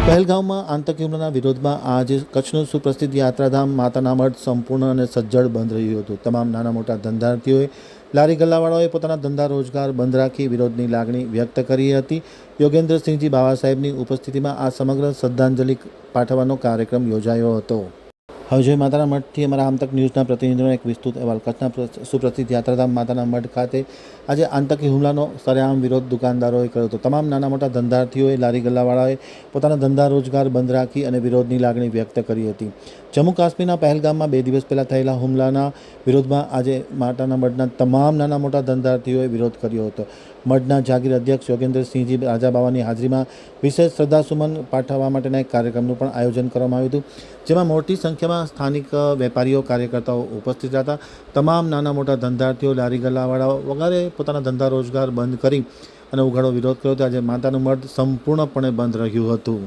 પહેલગામમાં આતંકી હુમલાના વિરોધમાં આજે કચ્છનું સુપ્રસિદ્ધ યાત્રાધામ માતાના મઢ સંપૂર્ણ અને સજ્જડ બંધ રહ્યું હતું. તમામ નાના મોટા ધંધાર્થીઓએ, લારી ગલ્લાવાળાઓએ પોતાના ધંધા રોજગાર બંધ રાખી વિરોધની લાગણી વ્યક્ત કરી હતી. યોગેન્દ્રસિંહજી બાવા સાહેબની ઉપસ્થિતિમાં આ સમગ્ર શ્રદ્ધાંજલિ પાઠવવાનો કાર્યક્રમ યોજાયો હતો. હવે જોઈએ માતાના મઢથી અમારા આમતક ન્યૂઝના પ્રતિનિધિનો એક વિસ્તૃત અહેવાલ. કચ્છના સુપ્રસિદ્ધ યાત્રાધામ માતાના મઢ ખાતે આજે આતંકી હુમલાનો સરેઆમ વિરોધ દુકાનદારોએ કર્યો હતો. તમામ નાના મોટા ધંધાર્થીઓએ, લારી ગલ્લાવાળાઓએ પોતાના ધંધા રોજગાર બંધ રાખી અને વિરોધની લાગણી વ્યક્ત કરી હતી. જમ્મુ કાશ્મીરના પહેલગામમાં 2 દિવસ પહેલાં થયેલા હુમલાના વિરોધમાં આજે માતાના મઢના તમામ નાના મોટા ધંધાર્થીઓએ વિરોધ કર્યો હતો. મઢના જાગીર અધ્યક્ષ યોગેન્દ્રસિંહજી રાજાબાવાની હાજરીમાં વિશેષ શ્રદ્ધાસુમન પાઠવવા માટેના એક કાર્યક્રમનું પણ આયોજન કરવામાં આવ્યું હતું, જેમાં મોટી સંખ્યામાં સ્થાનિક વેપારીઓ, કાર્યકર્તાઓ ઉપસ્થિત હતા. તમામ નાના મોટા ધંધાર્થીઓ, લારી ગલ્લાવાળાઓ વગેરે પોતાના ધંધા રોજગાર બંધ કરી અને ઉઘાડો વિરોધ કર્યો હતો. આજે માતાનું મઢ સંપૂર્ણપણે બંધ રહ્યું હતું.